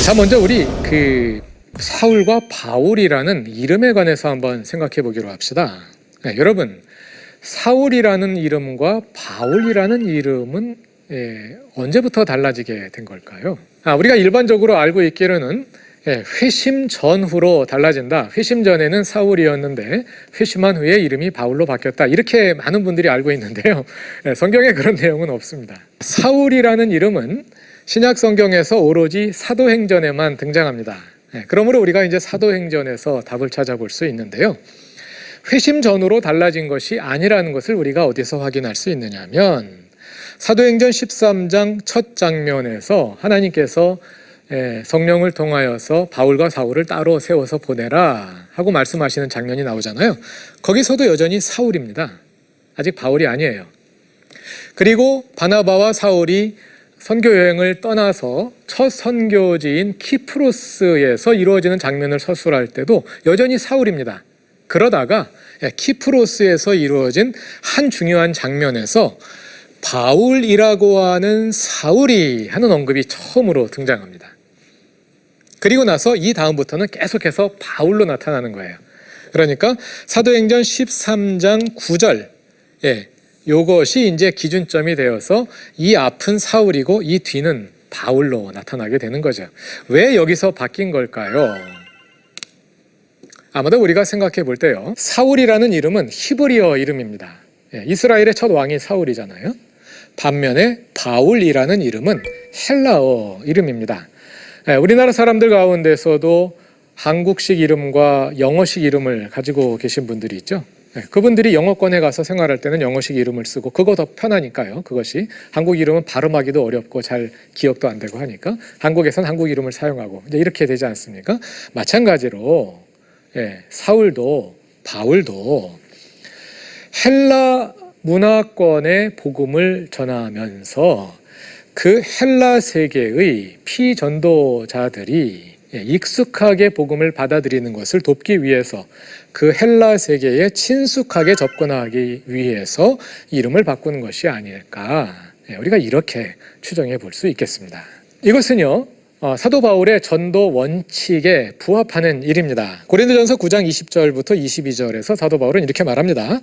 자, 먼저 우리 사울과 바울이라는 이름에 관해서 한번 생각해 보기로 합시다. 네, 여러분, 사울이라는 이름과 바울이라는 이름은 언제부터 달라지게 된 걸까요? 우리가 일반적으로 알고 있기로는 회심 전후로 달라진다. 회심 전에는 사울이었는데 회심한 후에 이름이 바울로 바뀌었다. 이렇게 많은 분들이 알고 있는데요. 성경에 그런 내용은 없습니다. 사울이라는 이름은 신약 성경에서 오로지 사도행전에만 등장합니다. 그러므로 우리가 이제 사도행전에서 답을 찾아볼 수 있는데요. 회심 전후로 달라진 것이 아니라는 것을 우리가 어디서 확인할 수 있느냐면 사도행전 13장 첫 장면에서 하나님께서 성령을 통하여서 바울과 사울을 따로 세워서 보내라 하고 말씀하시는 장면이 나오잖아요. 거기서도 여전히 사울입니다. 아직 바울이 아니에요. 그리고 바나바와 사울이 선교 여행을 떠나서 첫 선교지인 키프로스에서 이루어지는 장면을 서술할 때도 여전히 사울입니다. 그러다가 키프로스에서 이루어진 한 중요한 장면에서 바울이라고 하는 사울이 하는 언급이 처음으로 등장합니다. 그리고 나서 이 다음부터는 계속해서 바울로 나타나는 거예요. 그러니까 사도행전 13장 9절 요것이 이제 기준점이 되어서 이 앞은 사울이고 이 뒤는 바울로 나타나게 되는 거죠. 왜 여기서 바뀐 걸까요? 아마도 우리가 생각해 볼 때요. 사울이라는 이름은 히브리어 이름입니다. 이스라엘의 첫 왕이 사울이잖아요. 반면에 바울이라는 이름은 헬라어 이름입니다. 우리나라 사람들 가운데서도 한국식 이름과 영어식 이름을 가지고 계신 분들이 있죠. 그분들이 영어권에 가서 생활할 때는 영어식 이름을 쓰고 그거 더 편하니까요. 그것이 한국 이름은 발음하기도 어렵고 잘 기억도 안 되고 하니까 한국에서는 한국 이름을 사용하고 이제 이렇게 되지 않습니까? 마찬가지로 사울도 바울도 헬라 문화권의 복음을 전하면서 그 헬라 세계의 피전도자들이 익숙하게 복음을 받아들이는 것을 돕기 위해서 그 헬라 세계에 친숙하게 접근하기 위해서 이름을 바꾸는 것이 아닐까, 우리가 이렇게 추정해 볼 수 있겠습니다. 이것은요 사도 바울의 전도 원칙에 부합하는 일입니다. 고린도전서 9장 20절부터 22절에서 사도 바울은 이렇게 말합니다.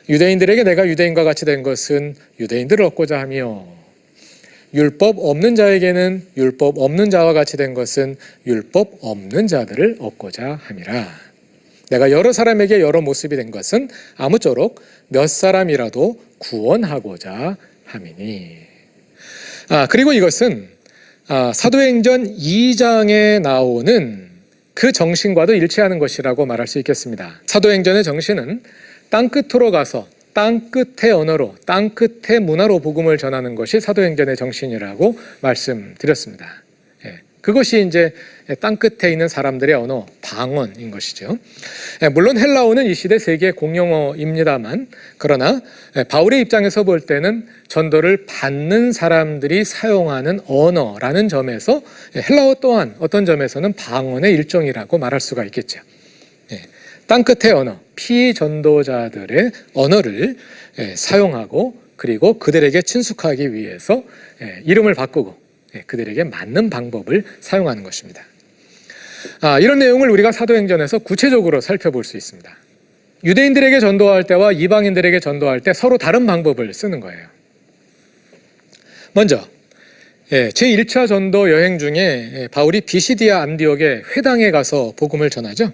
유대인들에게 내가 유대인과 같이 된 것은 유대인들을 얻고자 하며 율법 없는 자에게는 율법 없는 자와 같이 된 것은 율법 없는 자들을 얻고자 함이라. 내가 여러 사람에게 여러 모습이 된 것은 아무쪼록 몇 사람이라도 구원하고자 함이니. 그리고 이것은 사도행전 2장에 나오는 그 정신과도 일치하는 것이라고 말할 수 있겠습니다. 사도행전의 정신은 땅끝으로 가서 땅끝의 언어로, 땅끝의 문화로 복음을 전하는 것이 사도행전의 정신이라고 말씀드렸습니다. 그것이 이제 땅끝에 있는 사람들의 언어, 방언인 것이죠. 물론 헬라어는 이 시대 세계 공용어입니다만, 그러나 바울의 입장에서 볼 때는 전도를 받는 사람들이 사용하는 언어라는 점에서 헬라어 또한 어떤 점에서는 방언의 일종이라고 말할 수가 있겠죠. 땅끝의 언어, 피전도자들의 언어를 사용하고 그리고 그들에게 친숙하기 위해서 이름을 바꾸고 그들에게 맞는 방법을 사용하는 것입니다. 이런 내용을 우리가 사도행전에서 구체적으로 살펴볼 수 있습니다. 유대인들에게 전도할 때와 이방인들에게 전도할 때 서로 다른 방법을 쓰는 거예요. 먼저 제1차 전도 여행 중에 바울이 비시디아 안디옥의 회당에 가서 복음을 전하죠.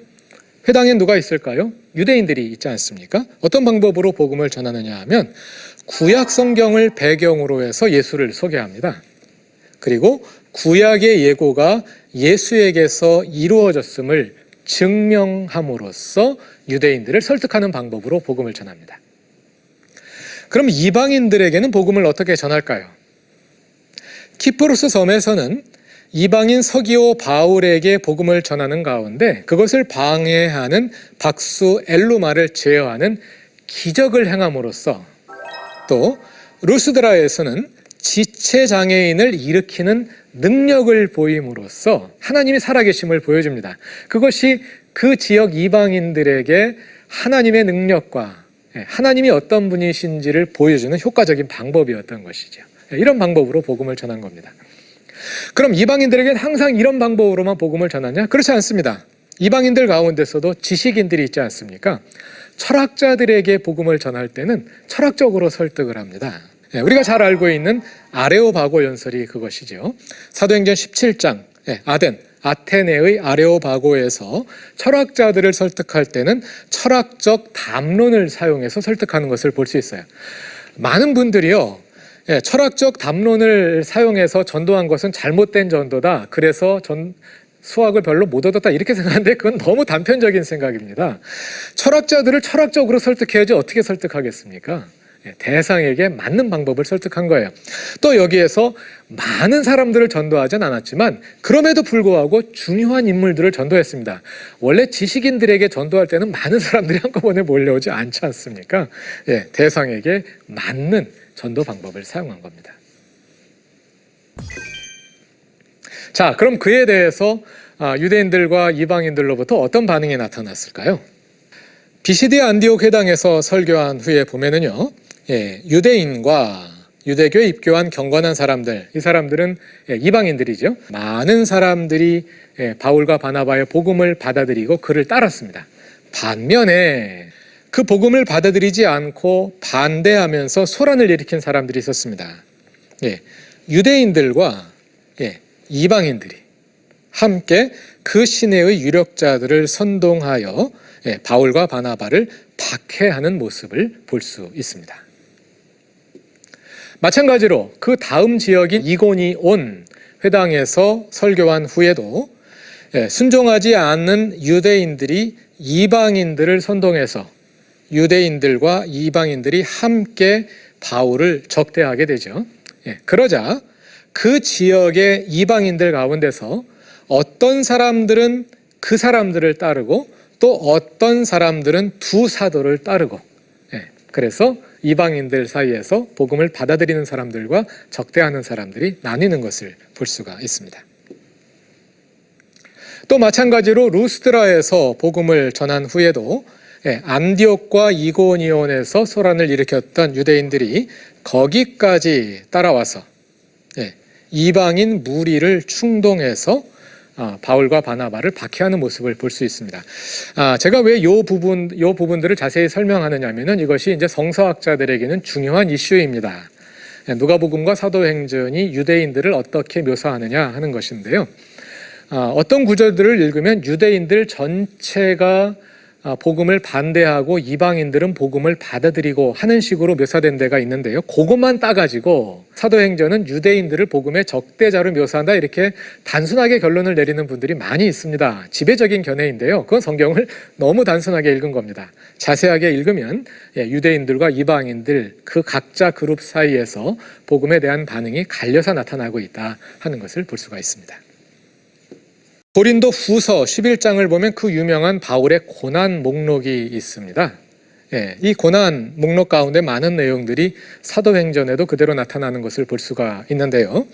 회당엔 누가 있을까요? 유대인들이 있지 않습니까? 어떤 방법으로 복음을 전하느냐 하면 구약 성경을 배경으로 해서 예수를 소개합니다. 그리고 구약의 예고가 예수에게서 이루어졌음을 증명함으로써 유대인들을 설득하는 방법으로 복음을 전합니다. 그럼 이방인들에게는 복음을 어떻게 전할까요? 키프로스 섬에서는 이방인 서기오 바울에게 복음을 전하는 가운데 그것을 방해하는 박수 엘루마를 제어하는 기적을 행함으로써, 또 루스드라에서는 지체장애인을 일으키는 능력을 보임으로써 하나님이 살아계심을 보여줍니다. 그것이 그 지역 이방인들에게 하나님의 능력과 하나님이 어떤 분이신지를 보여주는 효과적인 방법이었던 것이죠. 이런 방법으로 복음을 전한 겁니다. 그럼 이방인들에게는 항상 이런 방법으로만 복음을 전하냐? 그렇지 않습니다. 이방인들 가운데서도 지식인들이 있지 않습니까? 철학자들에게 복음을 전할 때는 철학적으로 설득을 합니다. 우리가 잘 알고 있는 아레오바고 연설이 그것이죠. 사도행전 17장 아테네의 아레오바고에서 철학자들을 설득할 때는 철학적 담론을 사용해서 설득하는 것을 볼 수 있어요. 많은 분들이요, 철학적 담론을 사용해서 전도한 것은 잘못된 전도다. 그래서 수확을 별로 못 얻었다. 이렇게 생각하는데 그건 너무 단편적인 생각입니다. 철학자들을 철학적으로 설득해야지 어떻게 설득하겠습니까? 대상에게 맞는 방법을 설득한 거예요. 또 여기에서 많은 사람들을 전도하진 않았지만 그럼에도 불구하고 중요한 인물들을 전도했습니다. 원래 지식인들에게 전도할 때는 많은 사람들이 한꺼번에 몰려오지 않지 않습니까? 대상에게 맞는 전도 방법을 사용한 겁니다. 자, 그럼 그에 대해서 유대인들과 이방인들로부터 어떤 반응이 나타났을까요? 비시디 안디옥 회당에서 설교한 후에 보면은요, 유대인과 유대교에 입교한 경건한 사람들, 이 사람들은 이방인들이죠. 많은 사람들이 바울과 바나바의 복음을 받아들이고 그를 따랐습니다. 반면에 그 복음을 받아들이지 않고 반대하면서 소란을 일으킨 사람들이 있었습니다. 유대인들과 이방인들이 함께 그 시내의 유력자들을 선동하여 바울과 바나바를 박해하는 모습을 볼 수 있습니다. 마찬가지로 그 다음 지역인 이고니온 회당에서 설교한 후에도 순종하지 않는 유대인들이 이방인들을 선동해서 유대인들과 이방인들이 함께 바울을 적대하게 되죠. 그러자 그 지역의 이방인들 가운데서 어떤 사람들은 그 사람들을 따르고 또 어떤 사람들은 두 사도를 따르고, 그래서 이방인들 사이에서 복음을 받아들이는 사람들과 적대하는 사람들이 나뉘는 것을 볼 수가 있습니다. 또 마찬가지로 루스드라에서 복음을 전한 후에도 안디옥과 이고니온에서 소란을 일으켰던 유대인들이 거기까지 따라와서 이방인 무리를 충동해서 바울과 바나바를 박해하는 모습을 볼 수 있습니다. 제가 왜 이 부분들을 자세히 설명하느냐면은 이것이 이제 성서학자들에게는 중요한 이슈입니다. 누가복음과 사도행전이 유대인들을 어떻게 묘사하느냐 하는 것인데요. 어떤 구절들을 읽으면 유대인들 전체가 복음을 반대하고 이방인들은 복음을 받아들이고 하는 식으로 묘사된 데가 있는데요. 그것만 따가지고 사도행전은 유대인들을 복음의 적대자로 묘사한다 이렇게 단순하게 결론을 내리는 분들이 많이 있습니다. 지배적인 견해인데요. 그건 성경을 너무 단순하게 읽은 겁니다. 자세하게 읽으면 유대인들과 이방인들 그 각자 그룹 사이에서 복음에 대한 반응이 갈려서 나타나고 있다 하는 것을 볼 수가 있습니다. 고린도 후서 11장을 보면 그 유명한 바울의 고난 목록이 있습니다. 이 고난 목록 가운데 많은 내용들이 사도행전에도 그대로 나타나는 것을 볼 수가 있는데요.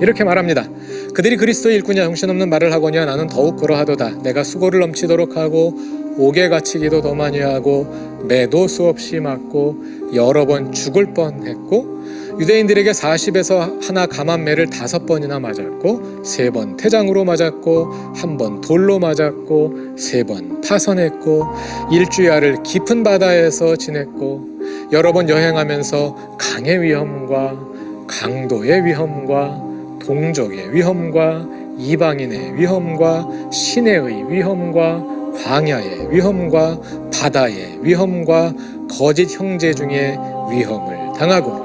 이렇게 말합니다. 그들이 그리스도의 일꾼이야 형신없는 말을 하거냐 나는 더욱 그러하도다. 내가 수고를 넘치도록 하고 옥에 갇히기도 더 많이 하고 매도 수없이 맞고 여러 번 죽을 뻔했고 유대인들에게 40에서 하나 감한매를 5번이나 맞았고 3번 태장으로 맞았고 1번 돌로 맞았고 3번 파선했고 일주야를 깊은 바다에서 지냈고 여러 번 여행하면서 강의 위험과 강도의 위험과 동족의 위험과 이방인의 위험과 시내의 위험과 광야의 위험과 바다의 위험과 거짓 형제 중에 위험을 당하고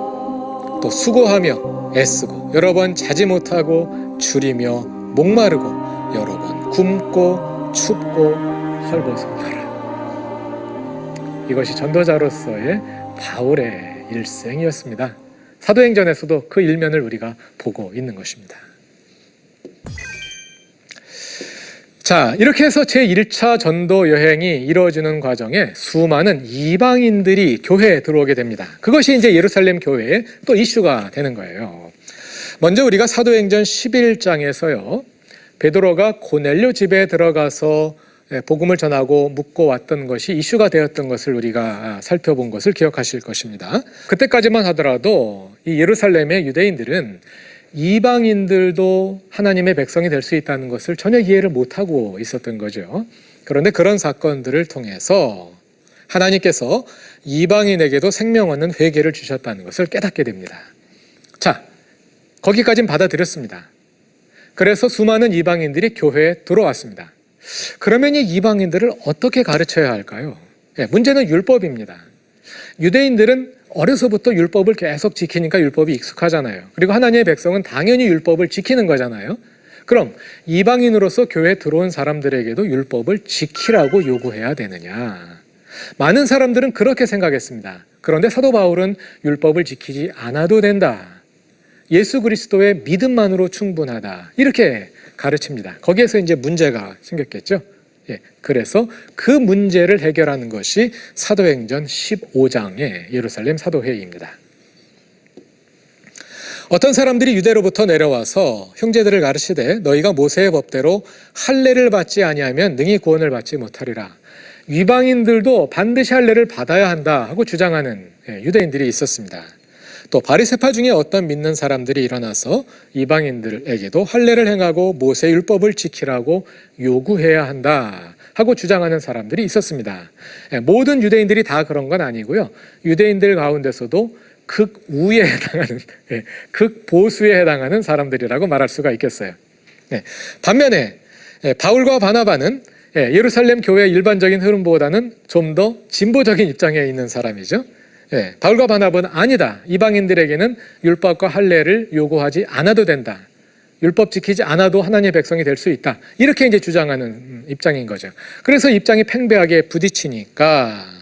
또 수고하며 애쓰고 여러 번 자지 못하고 줄이며 목마르고 여러 번 굶고 춥고 헐벗어가라. 이것이 전도자로서의 바울의 일생이었습니다. 사도행전에서도 그 일면을 우리가 보고 있는 것입니다. 자, 이렇게 해서 제1차 전도 여행이 이루어지는 과정에 수많은 이방인들이 교회에 들어오게 됩니다. 그것이 이제 예루살렘 교회의 또 이슈가 되는 거예요. 먼저 우리가 사도행전 11장에서요. 베드로가 고넬료 집에 들어가서 복음을 전하고 묻고 왔던 것이 이슈가 되었던 것을 우리가 살펴본 것을 기억하실 것입니다. 그때까지만 하더라도 이 예루살렘의 유대인들은 이방인들도 하나님의 백성이 될 수 있다는 것을 전혀 이해를 못하고 있었던 거죠. 그런데 그런 사건들을 통해서 하나님께서 이방인에게도 생명 얻는 회개를 주셨다는 것을 깨닫게 됩니다. 자, 거기까지는 받아들였습니다. 그래서 수많은 이방인들이 교회에 들어왔습니다. 그러면 이 이방인들을 어떻게 가르쳐야 할까요? 문제는 율법입니다. 유대인들은 어려서부터 율법을 계속 지키니까 율법이 익숙하잖아요. 그리고 하나님의 백성은 당연히 율법을 지키는 거잖아요. 그럼 이방인으로서 교회에 들어온 사람들에게도 율법을 지키라고 요구해야 되느냐? 많은 사람들은 그렇게 생각했습니다. 그런데 사도 바울은 율법을 지키지 않아도 된다. 예수 그리스도의 믿음만으로 충분하다. 이렇게 가르칩니다. 거기에서 이제 문제가 생겼겠죠. 그래서 그 문제를 해결하는 것이 사도행전 15장의 예루살렘 사도회의입니다. 어떤 사람들이 유대로부터 내려와서 형제들을 가르치되 너희가 모세의 법대로 할례를 받지 아니하면 능히 구원을 받지 못하리라. 이방인들도 반드시 할례를 받아야 한다 하고 주장하는 유대인들이 있었습니다. 또 바리새파 중에 어떤 믿는 사람들이 일어나서 이방인들에게도 할례를 행하고 모세 율법을 지키라고 요구해야 한다 하고 주장하는 사람들이 있었습니다. 모든 유대인들이 다 그런 건 아니고요. 유대인들 가운데서도 극우에 해당하는, 극보수에 해당하는 사람들이라고 말할 수가 있겠어요. 반면에 바울과 바나바는 예루살렘 교회의 일반적인 흐름보다는 좀 더 진보적인 입장에 있는 사람이죠. 바울과 바나바는 아니다. 이방인들에게는 율법과 할례를 요구하지 않아도 된다. 율법 지키지 않아도 하나님의 백성이 될 수 있다. 이렇게 이제 주장하는 입장인 거죠. 그래서 입장이 팽배하게 부딪히니까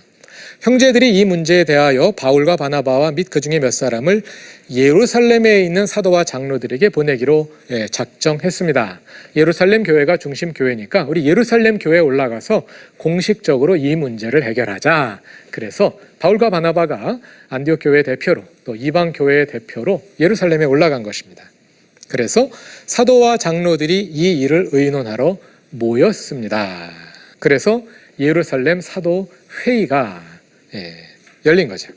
형제들이 이 문제에 대하여 바울과 바나바와 및 그 중에 몇 사람을 예루살렘에 있는 사도와 장로들에게 보내기로 작정했습니다. 예루살렘 교회가 중심 교회니까 우리 예루살렘 교회에 올라가서 공식적으로 이 문제를 해결하자. 그래서 바울과 바나바가 안디옥 교회 대표로 또 이방 교회의 대표로 예루살렘에 올라간 것입니다. 그래서 사도와 장로들이 이 일을 의논하러 모였습니다. 그래서 예루살렘 사도 회의가 열린 거죠.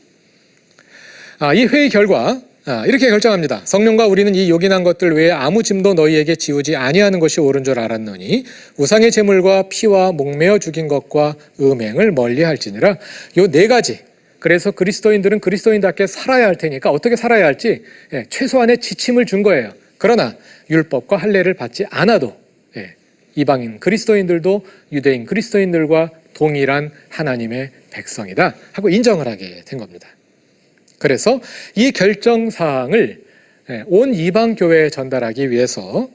이 회의 결과 이렇게 결정합니다. 성령과 우리는 이 요긴한 것들 외에 아무 짐도 너희에게 지우지 아니하는 것이 옳은 줄 알았노니 우상의 제물과 피와 목매어 죽인 것과 음행을 멀리할지니라. 요 네 가지. 그래서 그리스도인들은 그리스도인답게 살아야 할 테니까 어떻게 살아야 할지 최소한의 지침을 준 거예요. 그러나 율법과 할례를 받지 않아도 이방인 그리스도인들도 유대인 그리스도인들과 동일한 하나님의 백성이다 하고 인정을 하게 된 겁니다. 그래서 이 결정사항을 온 이방 교회에 전달하기 위해서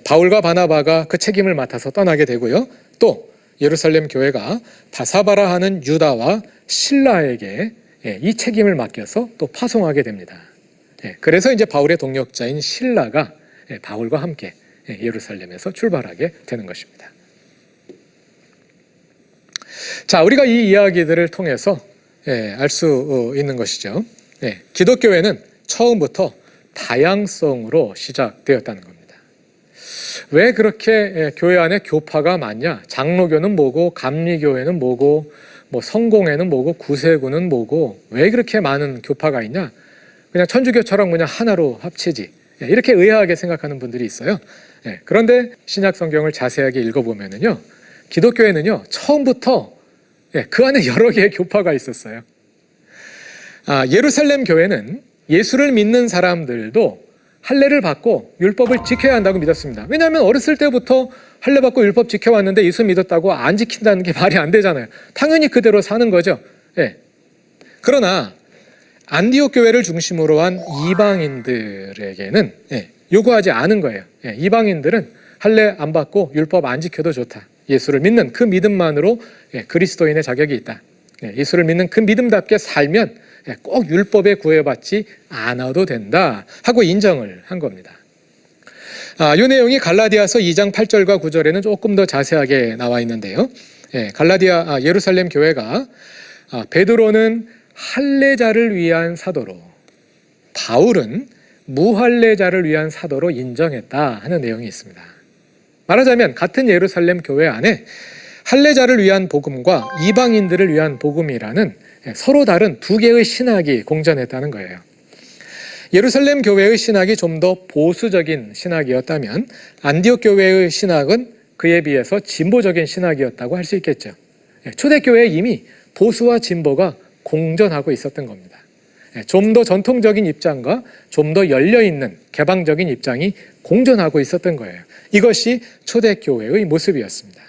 바울과 바나바가 그 책임을 맡아서 떠나게 되고요. 또 예루살렘 교회가 바사바라 하는 유다와 실라에게 이 책임을 맡겨서 또 파송하게 됩니다. 그래서 이제 바울의 동역자인 실라가 바울과 함께 예루살렘에서 출발하게 되는 것입니다. 자, 우리가 이 이야기들을 통해서 알 수 있는 것이죠. 기독교회는 처음부터 다양성으로 시작되었다는 겁니다. 왜 그렇게 교회 안에 교파가 많냐? 장로교는 뭐고, 감리교회는 뭐고, 뭐 성공회는 뭐고, 구세구는 뭐고, 왜 그렇게 많은 교파가 있냐? 그냥 천주교처럼 그냥 하나로 합치지. 이렇게 의아하게 생각하는 분들이 있어요. 그런데 신약 성경을 자세하게 읽어보면요, 기독교회는요 처음부터 그 안에 여러 개의 교파가 있었어요. 예루살렘 교회는 예수를 믿는 사람들도 할례를 받고 율법을 지켜야 한다고 믿었습니다. 왜냐하면 어렸을 때부터 할례 받고 율법 지켜왔는데 예수 믿었다고 안 지킨다는 게 말이 안 되잖아요. 당연히 그대로 사는 거죠. 그러나 안디옥 교회를 중심으로 한 이방인들에게는 요구하지 않은 거예요. 이방인들은 할례 안 받고 율법 안 지켜도 좋다. 예수를 믿는 그 믿음만으로 그리스도인의 자격이 있다. 예수를 믿는 그 믿음답게 살면 꼭 율법에 구애받지 않아도 된다 하고 인정을 한 겁니다. 이 내용이 갈라디아서 2장 8절과 9절에는 조금 더 자세하게 나와 있는데요. 예루살렘 교회가 베드로는 할례자를 위한 사도로, 바울은 무할례자를 위한 사도로 인정했다 하는 내용이 있습니다. 말하자면 같은 예루살렘 교회 안에 할례자를 위한 복음과 이방인들을 위한 복음이라는 서로 다른 두 개의 신학이 공존했다는 거예요. 예루살렘 교회의 신학이 좀 더 보수적인 신학이었다면 안디옥 교회의 신학은 그에 비해서 진보적인 신학이었다고 할 수 있겠죠. 초대교회에 이미 보수와 진보가 공존하고 있었던 겁니다. 좀 더 전통적인 입장과 좀 더 열려있는 개방적인 입장이 공존하고 있었던 거예요. 이것이 초대교회의 모습이었습니다.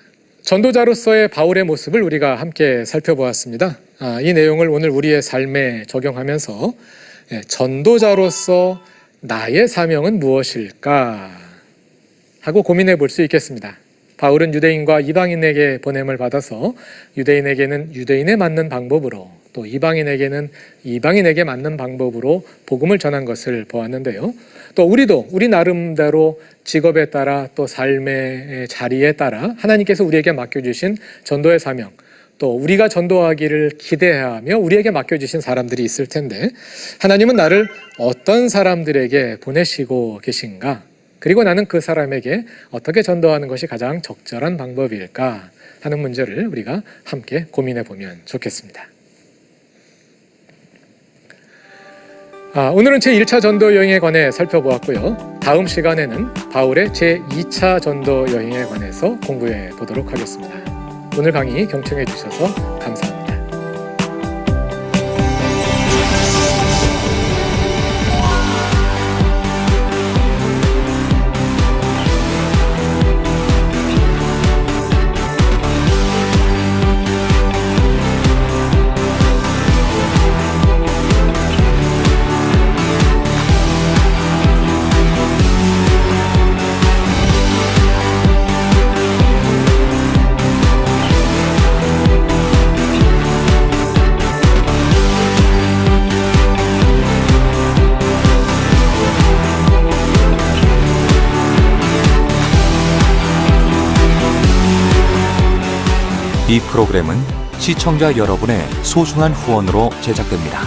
전도자로서의 바울의 모습을 우리가 함께 살펴보았습니다. 이 내용을 오늘 우리의 삶에 적용하면서 전도자로서 나의 사명은 무엇일까 하고 고민해 볼 수 있겠습니다. 바울은 유대인과 이방인에게 보냄을 받아서 유대인에게는 유대인에 맞는 방법으로 또 이방인에게는 이방인에게 맞는 방법으로 복음을 전한 것을 보았는데요. 또 우리도 우리 나름대로 직업에 따라 또 삶의 자리에 따라 하나님께서 우리에게 맡겨주신 전도의 사명, 또 우리가 전도하기를 기대하며 우리에게 맡겨주신 사람들이 있을 텐데 하나님은 나를 어떤 사람들에게 보내시고 계신가? 그리고 나는 그 사람에게 어떻게 전도하는 것이 가장 적절한 방법일까 하는 문제를 우리가 함께 고민해 보면 좋겠습니다. 오늘은 제1차 전도 여행에 관해 살펴보았고요. 다음 시간에는 바울의 제2차 전도 여행에 관해서 공부해 보도록 하겠습니다. 오늘 강의 경청해 주셔서 감사합니다. 이 프로그램은 시청자 여러분의 소중한 후원으로 제작됩니다.